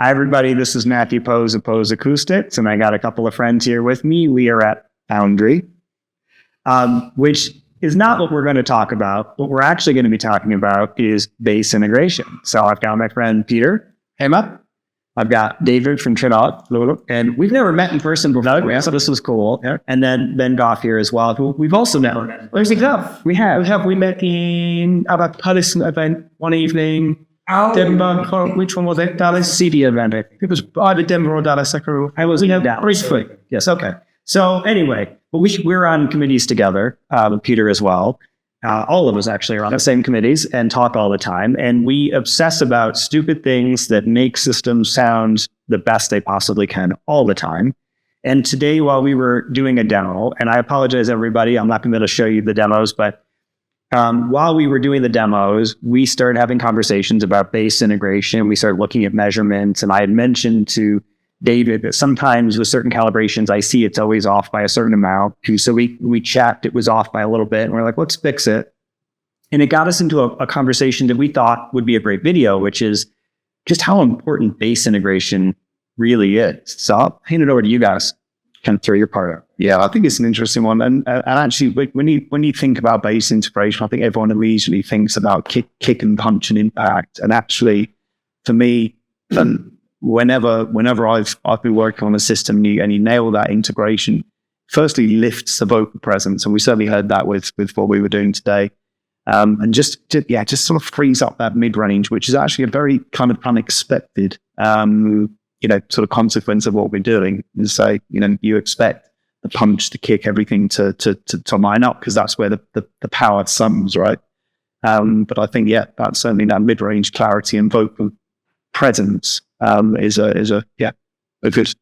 Hi, everybody. This is Matthew Poes of Poes Acoustics, and I got a couple of friends here with me. We are at Foundry, which is not what we're going to talk about. What we're actually going to be talking about is bass integration. So I've got my friend Peter. Hey, Matt. I've got David from Trinnov, and we've never met in person before, so this was cool. Yeah. And then Ben Goff here as well, who we've also never met. Where's he go? We met in our Perlisten event one evening. Oh. Denver, which one was it? Dallas? CD event. It was either Denver or Dallas. I was in Dallas. Briefly. Yes. Okay. So anyway, we're on committees together, Peter as well. All of us actually are on the same committees and talk all the time. And we obsess about stupid things that make systems sound the best they possibly can all the time. And today, while we were doing a demo, and I apologize, everybody, I'm not going to be able to show you the demos, but while we were doing the demos, we started having conversations about bass integration. We started looking at measurements, and I had mentioned to David that sometimes with certain calibrations, I see it's always off by a certain amount. So we checked, it was off by a little bit, and we're like, let's fix it. And it got us into a conversation that we thought would be a great video, which is just how important bass integration really is. So I'll hand it over to you guys. Kind of throw your part out. Yeah, I think it's an interesting one. And actually, when you think about bass integration, I think everyone immediately thinks about kick and punch and impact. And actually, for me, whenever I've been working on a system and you nail that integration, firstly lifts the vocal presence, and we certainly heard that with what we were doing today. And just sort of frees up that mid range, which is actually a very kind of unexpected sort of consequence of what we're doing. And so, you expect the punch, the kick, everything to line up, because that's where the power sums, right? But I think, that's certainly that mid-range clarity and vocal presence is a good.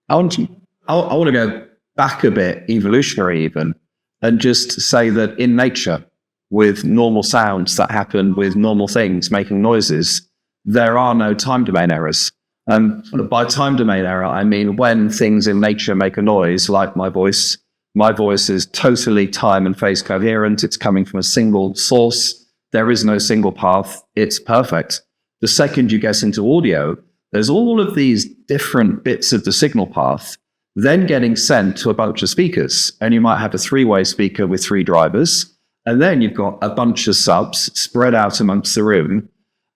I want to go back a bit, evolutionary even, and just say that in nature, with normal sounds that happen with normal things making noises, there are no time domain errors. By time domain error, I mean when things in nature make a noise, like my voice is totally time and phase coherent. It's coming from a single source. There is no single path. It's perfect. The second you get into audio, there's all of these different bits of the signal path then getting sent to a bunch of speakers. And you might have a three-way speaker with three drivers. And then you've got a bunch of subs spread out amongst the room.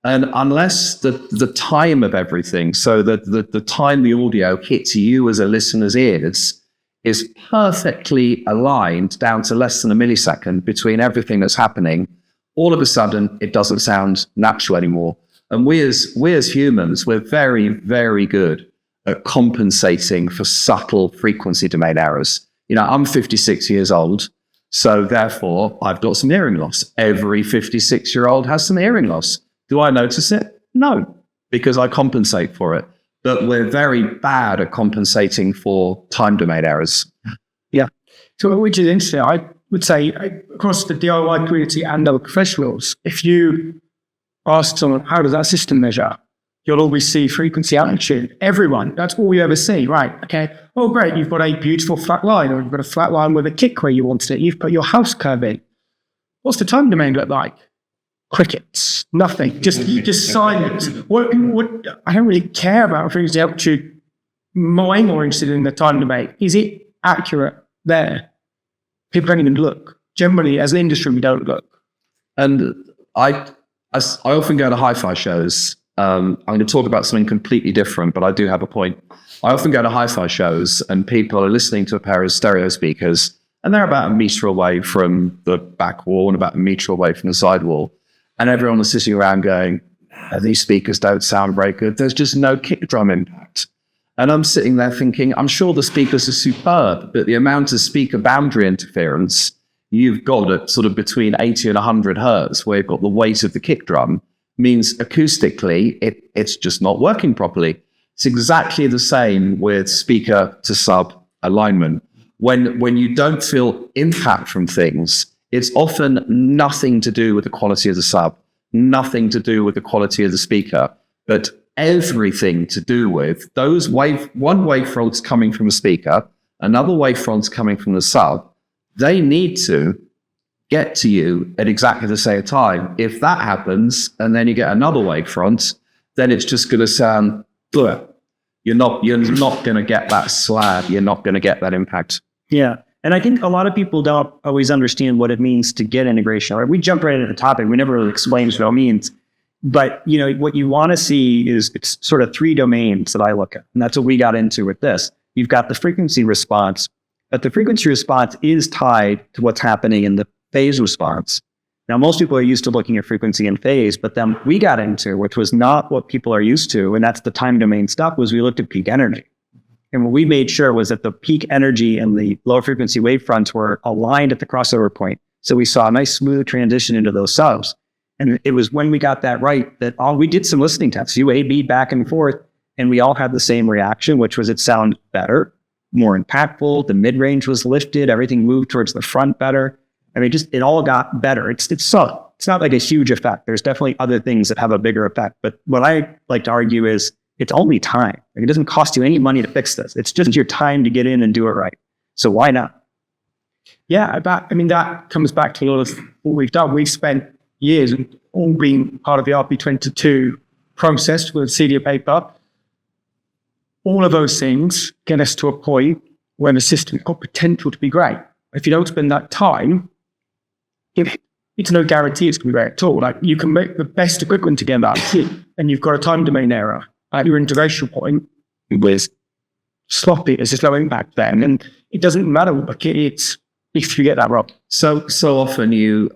And unless the time of everything, so that the time the audio hits you as a listener's ears is perfectly aligned down to less than a millisecond between everything that's happening, all of a sudden it doesn't sound natural anymore. And we as humans, we're very, very good at compensating for subtle frequency domain errors. I'm 56 years old, so therefore I've got some hearing loss. Every 56-year-old has some hearing loss. Do I notice it? No, because I compensate for it. But we're very bad at compensating for time domain errors. Yeah. So which is interesting. I would say across the DIY community and other professionals, if you ask someone, how does that system measure? You'll always see frequency amplitude. Everyone, that's all you ever see, right? Okay. Oh, great. You've got a beautiful flat line, or you've got a flat line with a kick where you wanted it. You've put your house curve in. What's the time domain look like? Crickets, nothing, just silence. What I don't really care about frequency amplitude. I'm more interested in the time domain. Is it accurate there? People don't even look. Generally, as an industry, we don't look. And I often go to hi-fi shows. I'm going to talk about something completely different, but I do have a point. I often go to hi-fi shows, and people are listening to a pair of stereo speakers, and they're about a meter away from the back wall and about a meter away from the side wall. And everyone is sitting around going, these speakers don't sound very good. There's just no kick drum impact. And I'm sitting there thinking, I'm sure the speakers are superb, but the amount of speaker boundary interference you've got at sort of between 80 and 100 hertz, where you've got the weight of the kick drum, means acoustically, it's just not working properly. It's exactly the same with speaker to sub alignment. When you don't feel impact from things, it's often nothing to do with the quality of the sub, nothing to do with the quality of the speaker, but everything to do with those one wavefront's coming from a speaker, another wavefront's coming from the sub. They need to get to you at exactly the same time. If that happens, and then you get another wavefront, then it's just going to sound you're not going to get that slab. You're not going to get that impact. Yeah. And I think a lot of people don't always understand what it means to get integration. Right? We jump right into the topic. We never really explain what it means. But, what you want to see is it's sort of 3 domains that I look at. And that's what we got into with this. You've got the frequency response, but the frequency response is tied to what's happening in the phase response. Now, most people are used to looking at frequency and phase, but then we got into, which was not what people are used to, and that's the time domain stuff, was we looked at peak energy. And what we made sure was that the peak energy and the low frequency wavefronts were aligned at the crossover point. So we saw a nice smooth transition into those subs. And it was when we got that right that we did some listening tests, UAB back and forth, and we all had the same reaction, which was it sounded better, more impactful. The mid-range was lifted. Everything moved towards the front better. I mean, it all got better. It's not like a huge effect. There's definitely other things that have a bigger effect. But what I like to argue is it's only time. Like, it doesn't cost you any money to fix this. It's just your time to get in and do it right. So why not? Yeah, that comes back to a lot of what we've done. We've spent years and all being part of the RP22 process with CDA paper. All of those things get us to a point where the system's got potential to be great. If you don't spend that time, it's no guarantee it's going to be great at all. Like, you can make the best equipment together and you've got a time domain error at your integration point with sloppy, there's just low impact then. And it doesn't matter what it's if you get that wrong. So often you,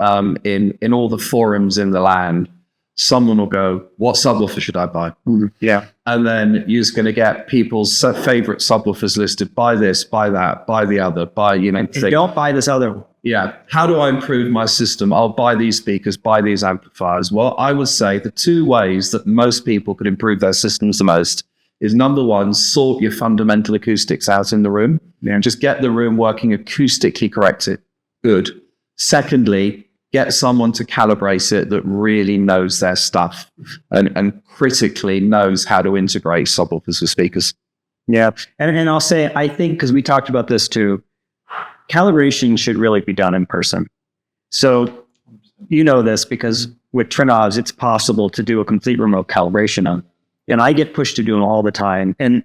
in all the forums in the land, someone will go, what subwoofer should I buy? Yeah. And then you're just going to get people's favorite subwoofers listed. Buy this, buy that, buy the other, buy, Don't buy this other one. Yeah. How do I improve my system? I'll buy these speakers, buy these amplifiers. Well, I would say the 2 ways that most people could improve their systems the most is, number one, sort your fundamental acoustics out in the room. Yeah. Just get the room working acoustically corrected. Good. Secondly, get someone to calibrate it that really knows their stuff and critically knows how to integrate subwoofers with speakers. Yeah. And I'll say, I think, because we talked about this too, calibration should really be done in person. So this because with Trinnov, it's possible to do a complete remote calibration on. And I get pushed to do them all the time. And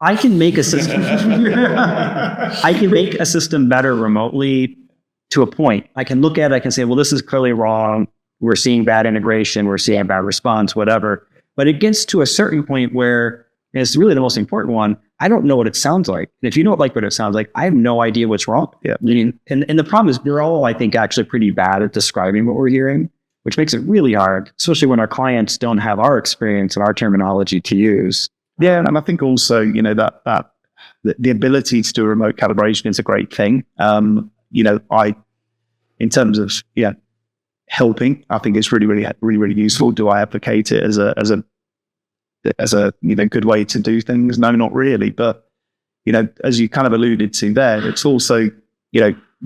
I can make a system. I can make a system better remotely to a point. I can look at it, I can say, well, this is clearly wrong. We're seeing bad integration. We're seeing bad response, whatever. But it gets to a certain point where, and it's really the most important one, I don't know what it sounds like. And if you don't like what it sounds like, I have no idea what's wrong. Yeah. And the problem is we're all, I think, actually pretty bad at describing what we're hearing, which makes it really hard, especially when our clients don't have our experience and our terminology to use. Yeah, and I think also, that the ability to do remote calibration is a great thing. In terms of helping, I think it's really useful. Do I advocate it as a good way to do things? No, not really. But as you kind of alluded to there, it's also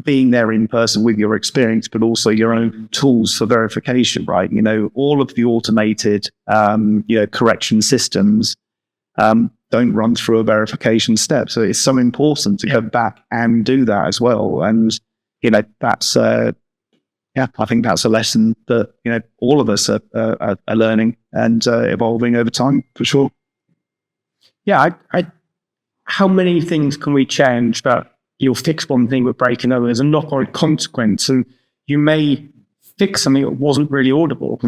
being there in person with your experience, but also your own tools for verification, right? All of the automated, correction systems don't run through a verification step. So it's so important to go back and do that as well. And, that's, I think that's a lesson that, all of us are learning and evolving over time, for sure. Yeah. How many things can we change that you'll fix one thing with breaking over? There's a knock-on consequence, and you may fix something that wasn't really audible,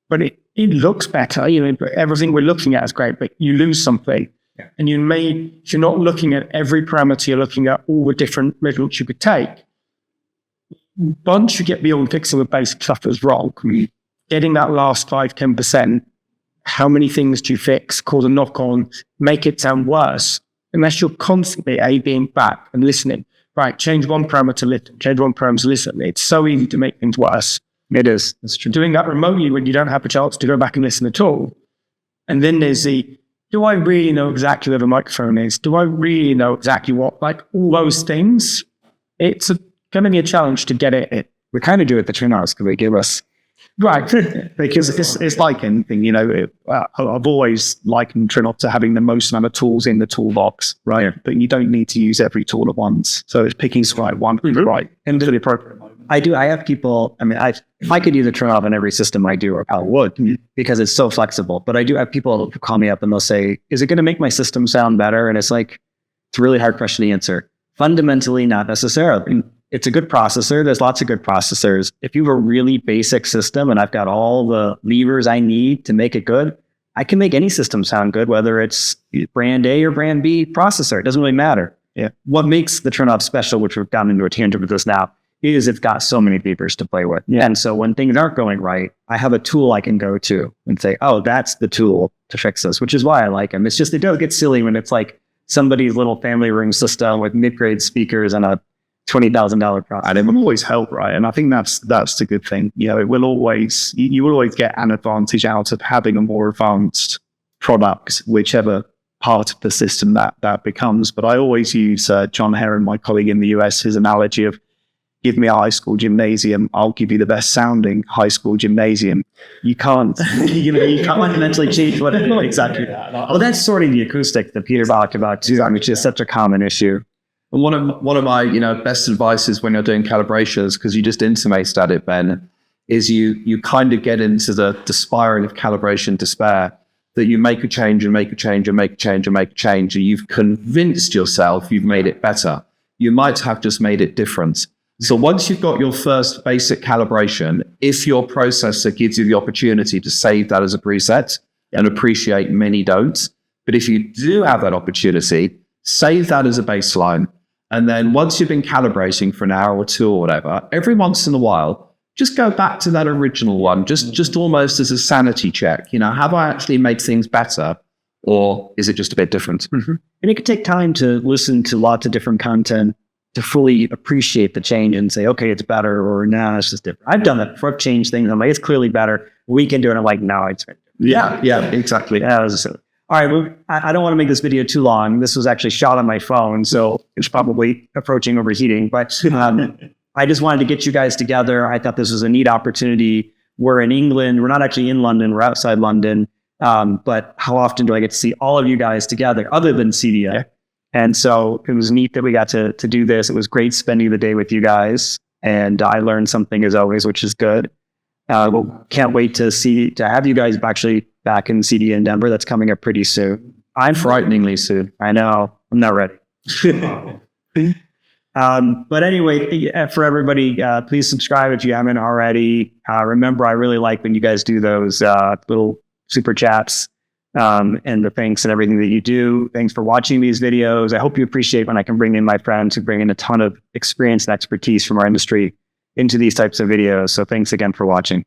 but it looks better. Everything we're looking at is great, but you lose something. Yeah. And if you're not looking at every parameter, you're looking at all the different measurements you could take. Once you get beyond fixing the basic stuff that's wrong, getting that last 5-10%, how many things do you fix, cause a knock-on, make it sound worse? Unless you're constantly being back and listening. Right, change one parameter, listen. Change one parameter, listen. It's so easy to make things worse. It is. That's true. Doing that remotely when you don't have a chance to go back and listen at all. And then there's do I really know exactly where the microphone is? Do I really know exactly what? Like, all those things, it's going to be a challenge to get it. We kind of do it the Trinnov because they give us. Right. Because it's like anything, I've always likened Trinnov to having the most amount of tools in the toolbox, right? Yeah. But you don't need to use every tool at once. So it's picking the right one, right, into the appropriate moment. I do. I have people. I mean, if I could use a Trinnov in every system I do, I would, because it's so flexible. But I do have people who call me up and they'll say, "Is it going to make my system sound better?" And it's like, it's a really hard question to answer. Fundamentally, not necessarily. It's a good processor. There's lots of good processors. If you have a really basic system and I've got all the levers I need to make it good, I can make any system sound good, whether it's brand A or brand B processor. It doesn't really matter. Yeah. What makes the Trinnov special, which we've gotten into a tangent with this now, is it's got so many levers to play with. Yeah. And so when things aren't going right, I have a tool I can go to and say, oh, that's the tool to fix this, which is why I like them. It's just, it does get silly when it's like somebody's little family room system with mid-grade speakers and a $20,000 processor. And it will always help, right? And I think that's the good thing. You know, it will always, you will always get an advantage out of having a more advanced product, whichever part of the system that becomes. But I always use John Heron, my colleague in the US, his analogy of, give me a high school gymnasium, I'll give you the best sounding high school gymnasium. You can't, you can't fundamentally change what it is. Exactly. Well, that's sort of the acoustic that Peter talked about too, which is such a common issue. And one of my best advices when you're doing calibrations, because you just intimated at it, Ben, is you kind of get into the spiral of calibration despair, that you make a change and make a change and make a change and make a change, and you've convinced yourself you've made it better. You might have just made it different. So once you've got your first basic calibration, if your processor gives you the opportunity to save that as a preset, and appreciate many don't, but if you do have that opportunity, save that as a baseline. And then once you've been calibrating for an hour or two or whatever, every once in a while, just go back to that original one, just almost as a sanity check. Have I actually made things better, or is it just a bit different? Mm-hmm. And it could take time to listen to lots of different content to fully appreciate the change and say, okay, it's better, or nah, it's just different. I've done that before. I've changed things. I'm like, it's clearly better. We can do it. I'm like, no, it's better. Yeah, exactly. That was silly. All right, well, I don't want to make this video too long. This was actually shot on my phone, so it's probably approaching overheating. But I just wanted to get you guys together. I thought this was a neat opportunity. We're in England. We're not actually in London. We're outside London. But how often do I get to see all of you guys together other than CDA? Yeah. And so it was neat that we got to do this. It was great spending the day with you guys. And I learned something as always, which is good. Can't wait to have you guys actually back in CD in Denver. That's coming up pretty soon. I'm Frighteningly soon. I know. I'm not ready. But anyway, for everybody, please subscribe if you haven't already. Remember, I really like when you guys do those little super chats and the thanks and everything that you do. Thanks for watching these videos. I hope you appreciate when I can bring in my friends who bring in a ton of experience and expertise from our industry into these types of videos. So thanks again for watching.